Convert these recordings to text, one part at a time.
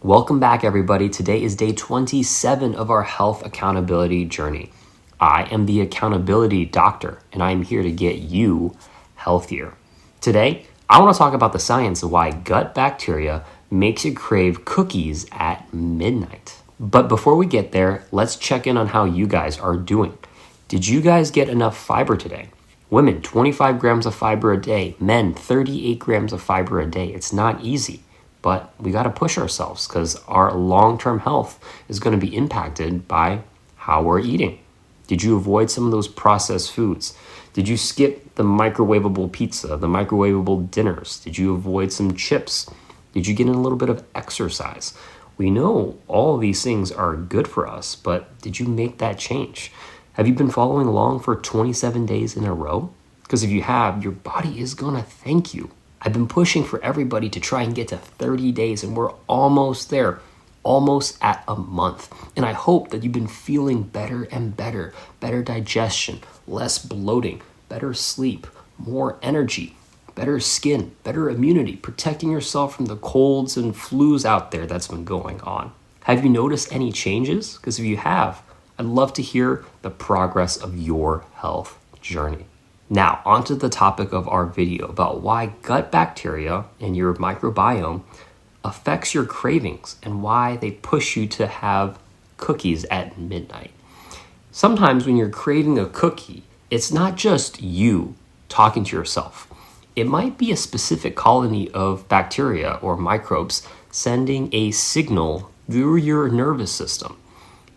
Welcome back, everybody. Today is day 27 of our health accountability journey. I am the accountability doctor, and I am here to get you healthier. Today, I want to talk about the science of why gut bacteria makes you crave cookies at midnight. But before we get there, let's check in on how you guys are doing. Did you guys get enough fiber today? Women, 25 grams of fiber a day. Men, 38 grams of fiber a day. It's not easy. But we got to push ourselves because our long-term health is going to be impacted by how we're eating. Did you avoid some of those processed foods? Did you skip the microwavable pizza, the microwavable dinners? Did you avoid some chips? Did you get in a little bit of exercise? We know all of these things are good for us, but did you make that change? Have you been following along for 27 days in a row? Because if you have, your body is going to thank you. I've been pushing for everybody to try and get to 30 days, and we're almost there, almost at a month. And I hope that you've been feeling better and better digestion, less bloating, better sleep, more energy, better skin, better immunity, protecting yourself from the colds and flus out there that's been going on. Have you noticed any changes? Because if you have, I'd love to hear the progress of your health journey. Now, onto the topic of our video about why gut bacteria and your microbiome affects your cravings and why they push you to have cookies at midnight. Sometimes when you're craving a cookie, it's not just you talking to yourself. It might be a specific colony of bacteria or microbes sending a signal through your nervous system.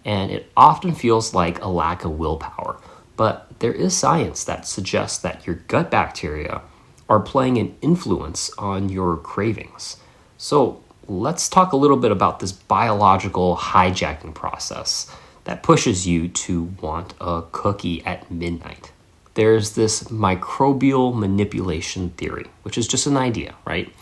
And it often feels like a lack of willpower. But there is science that suggests that your gut bacteria are playing an influence on your cravings. So let's talk a little bit about this biological hijacking process that pushes you to want a cookie at midnight. There's this microbial manipulation theory, which is just an idea, right?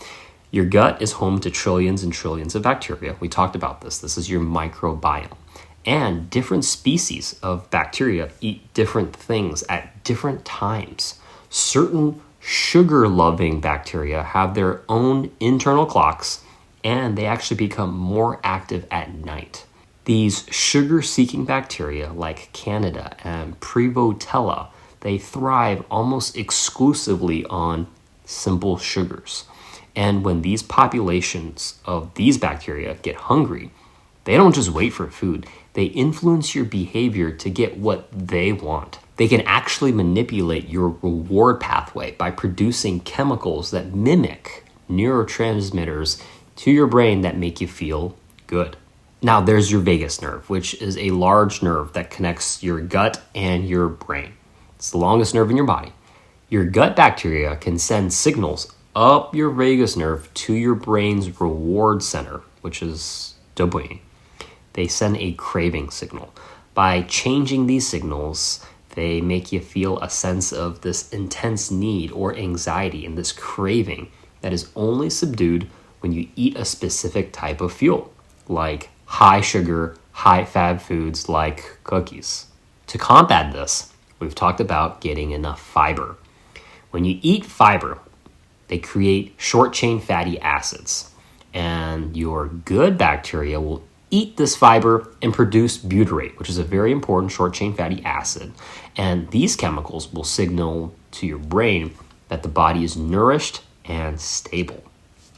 Your gut is home to trillions and trillions of bacteria. We talked about this. This is your microbiome. And different species of bacteria eat different things at different times. Certain sugar-loving bacteria have their own internal clocks, and they actually become more active at night. These sugar-seeking bacteria, like Candida and Prevotella, they thrive almost exclusively on simple sugars. And when these populations of these bacteria get hungry, they don't just wait for food. They influence your behavior to get what they want. They can actually manipulate your reward pathway by producing chemicals that mimic neurotransmitters to your brain that make you feel good. Now, there's your vagus nerve, which is a large nerve that connects your gut and your brain. It's the longest nerve in your body. Your gut bacteria can send signals up your vagus nerve to your brain's reward center, which is dopamine. They send a craving signal. By changing these signals, they make you feel a sense of this intense need or anxiety and this craving that is only subdued when you eat a specific type of fuel, like high sugar, high fat foods like cookies. To combat this, we've talked about getting enough fiber. When you eat fiber, they create short-chain fatty acids, and your good bacteria will eat this fiber and produce butyrate, which is a very important short-chain fatty acid. And these chemicals will signal to your brain that the body is nourished and stable.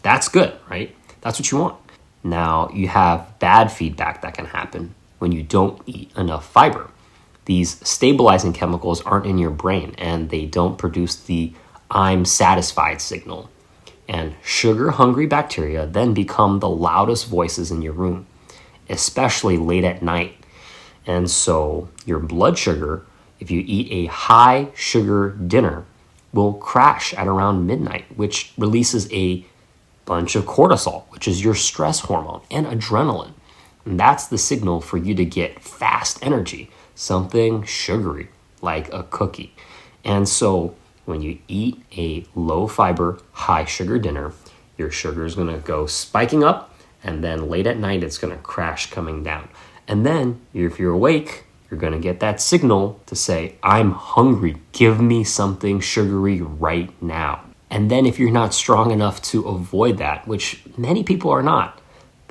That's good, right? That's what you want. Now, you have bad feedback that can happen when you don't eat enough fiber. These stabilizing chemicals aren't in your brain, and they don't produce the I'm satisfied signal. And sugar-hungry bacteria then become the loudest voices in your room, especially late at night. And so your blood sugar, if you eat a high sugar dinner, will crash at around midnight, which releases a bunch of cortisol, which is your stress hormone, and adrenaline. And that's the signal for you to get fast energy, something sugary like a cookie. And so when you eat a low fiber, high sugar dinner, your sugar is going to go spiking up. And then late at night, it's going to crash coming down. And then if you're awake, you're going to get that signal to say, I'm hungry. Give me something sugary right now. And then if you're not strong enough to avoid that, which many people are not,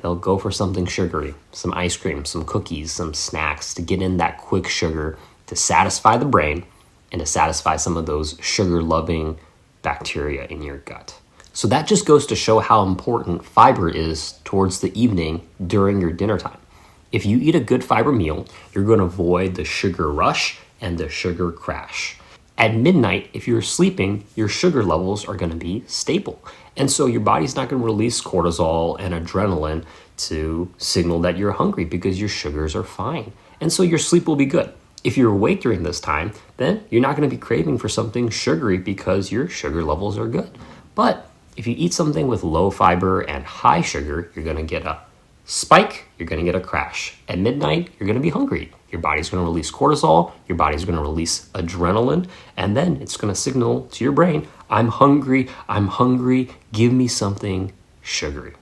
they'll go for something sugary, some ice cream, some cookies, some snacks to get in that quick sugar to satisfy the brain and to satisfy some of those sugar-loving bacteria in your gut. So that just goes to show how important fiber is towards the evening during your dinner time. If you eat a good fiber meal, you're going to avoid the sugar rush and the sugar crash. At midnight, if you're sleeping, your sugar levels are going to be stable. And so your body's not going to release cortisol and adrenaline to signal that you're hungry because your sugars are fine. And so your sleep will be good. If you're awake during this time, then you're not going to be craving for something sugary because your sugar levels are good. But if you eat something with low fiber and high sugar, you're going to get a spike, you're going to get a crash. At midnight, you're going to be hungry. Your body's going to release cortisol, your body's going to release adrenaline, and then it's going to signal to your brain, I'm hungry, give me something sugary.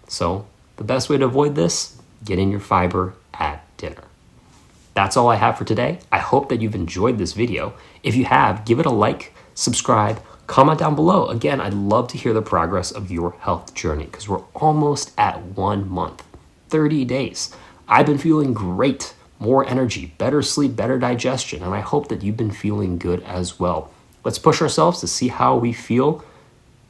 So the best way to avoid this, get in your fiber at dinner. That's all I have for today. I hope that you've enjoyed this video. If you have, give it a like, subscribe, comment down below. Again, I'd love to hear the progress of your health journey because we're almost at 1 month, 30 days. I've been feeling great, more energy, better sleep, better digestion, and I hope that you've been feeling good as well. Let's push ourselves to see how we feel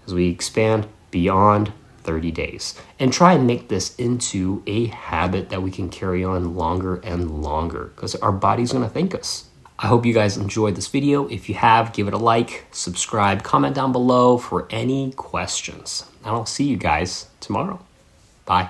as we expand beyond 30 days and try and make this into a habit that we can carry on longer and longer because our body's going to thank us. I hope you guys enjoyed this video. If you have, give it a like, subscribe, comment down below for any questions. And I'll see you guys tomorrow. Bye.